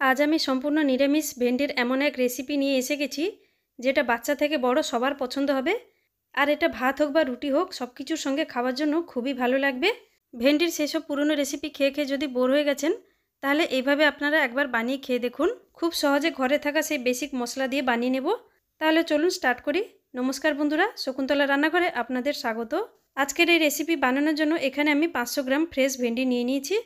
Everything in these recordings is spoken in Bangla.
আজ আমি সম্পূর্ণ নিরামিষ ভেন্ডির এমন এক রেসিপি নিয়ে এসে গেছি যেটা বাচ্চা থেকে বড় সবার পছন্দ হবে। আর এটা ভাত হোক বা রুটি হোক সব কিছুর সঙ্গে খাওয়ার জন্য খুবই ভালো লাগবে। ভেন্ডির সেসব পুরনো রেসিপি খেয়ে খেয়ে যদি বোর হয়ে গেছেন, তাহলে এইভাবে আপনারা একবার বানিয়ে খেয়ে দেখুন। খুব সহজে ঘরে থাকা সেই বেসিক মশলা দিয়ে বানিয়ে নেব। তাহলে চলুন স্টার্ট করি। নমস্কার বন্ধুরা, শকুন্তলা রান্নাঘরে আপনাদের স্বাগত। আজকের এই রেসিপি বানানোর জন্য এখানে আমি 500 গ্রাম ফ্রেশ ভেন্ডি নিয়ে নিয়েছি।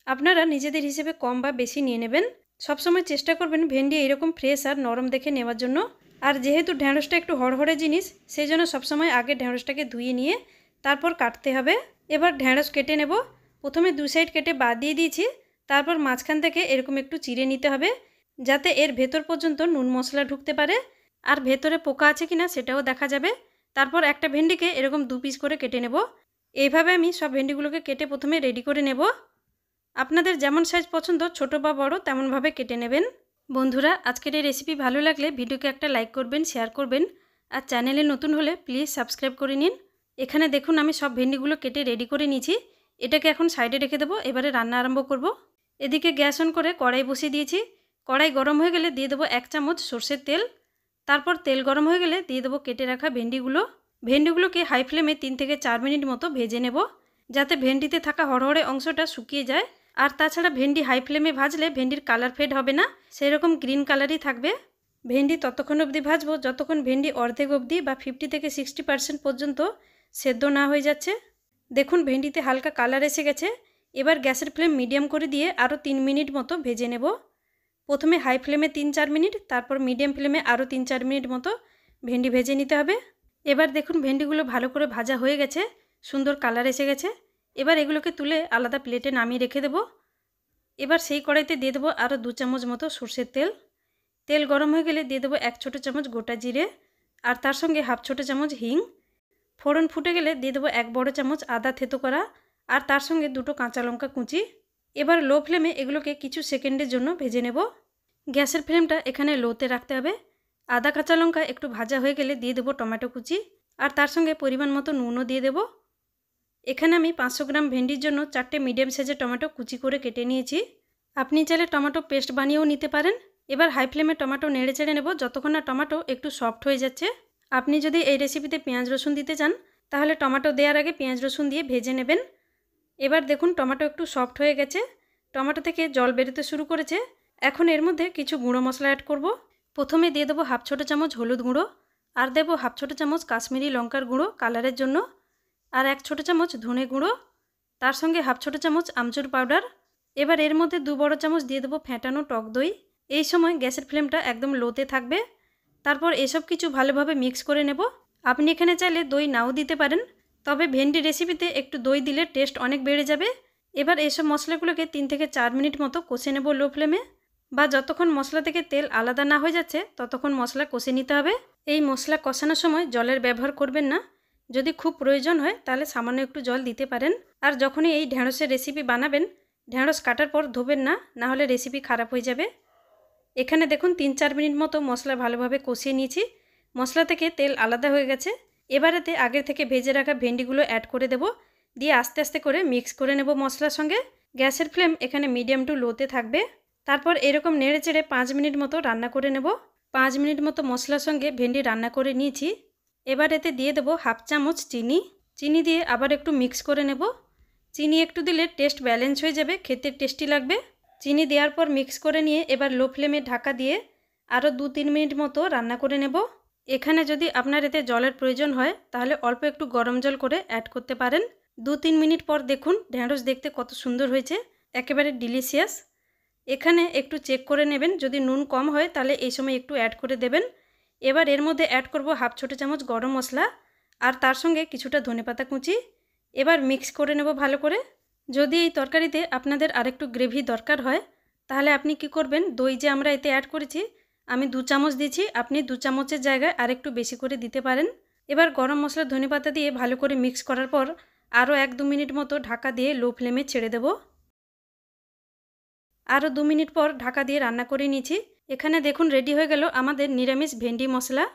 আপনারা নিজেদের হিসেবে কম বা বেশি নিয়ে নেবেন। সবসময় চেষ্টা করবেন ভেন্ডি এইরকম ফ্রেশ আর নরম দেখে নেওয়ার জন্য। আর যেহেতু ঢ্যাঁড়সটা একটু হড়হড়ে জিনিস, সেই জন্য সবসময় আগে ঢ্যাঁড়সটাকে ধুয়ে নিয়ে তারপর কাটতে হবে। এবার ঢ্যাঁড়স কেটে নেব। প্রথমে দু সাইড কেটে বাদ দিয়ে দিয়েছি, তারপর মাঝখান থেকে এরকম একটু চিড়ে নিতে হবে, যাতে এর ভেতর পর্যন্ত নুন মশলা ঢুকতে পারে আর ভেতরে পোকা আছে কিনা সেটাও দেখা যাবে। তারপর একটা ভেন্ডিকে এরকম 2 পিস করে কেটে নেব। এইভাবে আমি সব ভেন্ডিগুলোকে কেটে প্রথমে রেডি করে নেব। আপনাদের যেমন সাইজ পছন্দ, ছোট বা বড়, তেমনভাবে কেটে নেবেন। বন্ধুরা, আজকের এই রেসিপি ভালো লাগলে ভিডিওকে একটা লাইক করবেন, শেয়ার করবেন, আর চ্যানেলে নতুন হলে প্লিজ সাবস্ক্রাইব করে নিন। এখানে দেখুন আমি সব ভেন্ডিগুলো কেটে রেডি করে নিয়েছি। এটাকে এখন সাইডে রেখে দেবো। এবারে রান্না আরম্ভ করব। এদিকে গ্যাস অন করে কড়াই বসিয়ে দিয়েছি। কড়াই গরম হয়ে গেলে দিয়ে দেবো 1 চামচ সর্ষের তেল। তারপর তেল গরম হয়ে গেলে দিয়ে দেবো কেটে রাখা ভেন্ডিগুলোকে হাই ফ্লেমে 3 থেকে 4 মিনিট মতো ভেজে নেব, যাতে ভেন্ডিতে থাকা হড়হড়ে অংশটা শুকিয়ে যায়। আর তাছাড়া ভেন্ডি হাই ফ্লেমে ভাজলে ভেন্ডির কালার ফেড হবে না, সেরকম গ্রিন কালারই থাকবে। ভেন্ডি ততক্ষণ অবধি ভাজবো যতক্ষণ ভেন্ডি অর্ধেক অবধি বা 50 থেকে 60% পর্যন্ত সেদ্ধ না হয়ে যাচ্ছে। দেখুন ভেন্ডিতে হালকা কালার এসে গেছে। এবার গ্যাসের ফ্লেম মিডিয়াম করে দিয়ে আরও 3 মিনিট মতো ভেজে নেব। প্রথমে হাই ফ্লেমে 3-4 মিনিট, তারপর মিডিয়াম ফ্লেমে আরও 3-4 মিনিট মতো ভেন্ডি ভেজে নিতে হবে। এবার দেখুন ভেন্ডিগুলো ভালো করে ভাজা হয়ে গেছে, সুন্দর কালার এসে গেছে। এবার এগুলোকে তুলে আলাদা প্লেটে নামিয়ে রেখে দেব। এবার সেই কড়াইতে দিয়ে দেবো আরও 2 চামচ মতো সর্ষের তেল। তেল গরম হয়ে গেলে দিয়ে দেবো 1 ছোটো চামচ গোটা জিরে, আর তার সঙ্গে হাফ ছোটো চামচ হিং। ফোড়ন ফুটে গেলে দিয়ে দেবো 1 বড় চামচ আদা থেতো করা, আর তার সঙ্গে 2টো কাঁচা লঙ্কা কুচি। এবার লো ফ্লেমে এগুলোকে কিছু সেকেন্ডের জন্য ভেজে নেব। গ্যাসের ফ্লেমটা এখানে লোতে রাখতে হবে। আদা কাঁচা লঙ্কা একটু ভাজা হয়ে গেলে দিয়ে দেবো টমেটো কুচি, আর তার সঙ্গে পরিমাণ মতো নুনও দিয়ে দেবো। এখানে আমি 500 গ্রাম ভেন্ডির জন্য 4টে মিডিয়াম সাইজের টমেটো কুচি করে কেটে নিয়েছি। আপনি চাইলে টমেটো পেস্ট বানিয়েও নিতে পারেন। এবার হাই ফ্লেমে টমেটো নেড়ে চেড়ে নেব যতক্ষণ না টমেটো একটু সফট হয়ে যাচ্ছে। আপনি যদি এই রেসিপিতে পেঁয়াজ রসুন দিতে চান, তাহলে টমেটো দেওয়ার আগে পেঁয়াজ রসুন দিয়ে ভেজে নেবেন। এবার দেখুন টমেটো একটু সফট হয়ে গেছে, টমেটো থেকে জল বেরোতে শুরু করেছে। এখন এর মধ্যে কিছু গুঁড়ো মশলা অ্যাড করব। প্রথমে দিয়ে দেবো হাফ ছোটো চামচ হলুদ গুঁড়ো, আর দেবো হাফ ছোটো চামচ কাশ্মীরি লঙ্কার গুঁড়ো কালারের জন্য, আর 1 ছোটো চামচ ধনে গুঁড়ো, তার সঙ্গে হাফ ছোটো চামচ আমচুর পাউডার। এবার এর মধ্যে 2 বড় চামচ দিয়ে দেবো ফেটানো টক দই। এই সময় গ্যাসের ফ্লেমটা একদম লোতে থাকবে। তারপর এসব কিছু ভালোভাবে মিক্স করে নেব। আপনি এখানে চাইলে দই নাও দিতে পারেন, তবে ভেন্ডি রেসিপিতে একটু দই দিলে টেস্ট অনেক বেড়ে যাবে। এবার এসব মশলাগুলোকে 3 থেকে 4 মিনিট মতো কষে নেব লো ফ্লেমে, বা যতক্ষণ মশলা থেকে তেল আলাদা না হয়ে যাচ্ছে ততক্ষণ মশলা কষে নিতে হবে। এই মশলা কষানোর সময় জলের ব্যবহার করবেন না। যদি খুব প্রয়োজন হয় তাহলে সামান্য একটু জল দিতে পারেন। আর যখনই এই ঢ্যাঁড়সের রেসিপি বানাবেন, ঢ্যাঁড়স কাটার পর ধোবেন না, নাহলে রেসিপি খারাপ হয়ে যাবে। এখানে দেখুন 3-4 মিনিট মতো মশলা ভালোভাবে কষিয়ে নিয়েছি। মশলা থেকে তেল আলাদা হয়ে গেছে। এবারেতে আগের থেকে ভেজে রাখা ভেন্ডিগুলো অ্যাড করে দেব, দিয়ে আস্তে আস্তে করে মিক্স করে নেব মশলার সঙ্গে। গ্যাসের ফ্লেম এখানে মিডিয়াম টু লোতে থাকবে। তারপর এরকম নেড়ে চেড়ে 5 মিনিট মতো রান্না করে নেব। 5 মিনিট মতো মশলার সঙ্গে ভেন্ডি রান্না করে নিয়েছি। এবার এতে দিয়ে দেবো হাফ চামচ চিনি দিয়ে আবার একটু মিক্স করে নেব। চিনি একটু দিলে টেস্ট ব্যালেন্স হয়ে যাবে, খেতে টেস্টি লাগবে। চিনি দেওয়ার পর মিক্স করে নিয়ে এবার লো ফ্লেমে ঢাকা দিয়ে আরও 2-3 মিনিট মতো রান্না করে নেব। এখানে যদি আপনার এতে জলের প্রয়োজন হয় তাহলে অল্প একটু গরম জল করে অ্যাড করতে পারেন। 2-3 মিনিট পর দেখুন ঢ্যাঁড়স দেখতে কত সুন্দর হয়েছে, একেবারে ডিলিশিয়াস। এখানে একটু চেক করে নেবেন, যদি নুন কম হয় তাহলে এই সময় একটু অ্যাড করে দেবেন। এবার এর মধ্যে অ্যাড করব হাফ ছোটো চামচ গরম মশলা, আর তার সঙ্গে কিছুটা ধনেপাতা কুচি। এবার মিক্স করে নেব ভালো করে। যদি এই তরকারিতে আপনাদের আরেকটু গ্রেভি দরকার হয়, তাহলে আপনি কি করবেন, দই যে আমরা এতে অ্যাড করেছি, আমি 2 চামচ দিয়েছি, আপনি 2 চামচের জায়গায় আরেকটু বেশি করে দিতে পারেন। এবার গরম মশলা ধনেপাতা দিয়ে ভালো করে মিক্স করার পর আরও 1-2 মিনিট মতো ঢাকা দিয়ে লো ফ্লেমে ছেড়ে দেব। আরও 2 মিনিট পর ঢাকা দিয়ে রান্না করে নিয়েছি। এখানে দেখুন রেডি হয়ে গেল আমাদের নিরামিষ ভেন্ডি মশলা।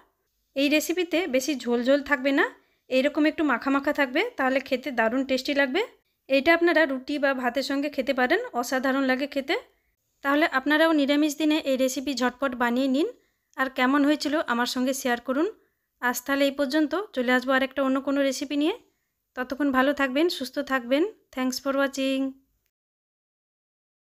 এই রেসিপিতে বেশি ঝোল ঝোল থাকবে না, এইরকম একটু মাখা মাখা থাকবে, তাহলে খেতে দারুণ টেস্টি লাগবে। এইটা আপনারা রুটি বা ভাতের সঙ্গে খেতে পারেন, অসাধারণ লাগে খেতে। তাহলে আপনারাও নিরামিষ দিনে এই রেসিপি ঝটপট বানিয়ে নিন আর কেমন হয়েছিল আমার সঙ্গে শেয়ার করুন। আজ তাহলে এই পর্যন্ত, চলে আসবো আর একটা অন্য কোনো রেসিপি নিয়ে। ততক্ষণ ভালো থাকবেন, সুস্থ থাকবেন। Thanks for watching.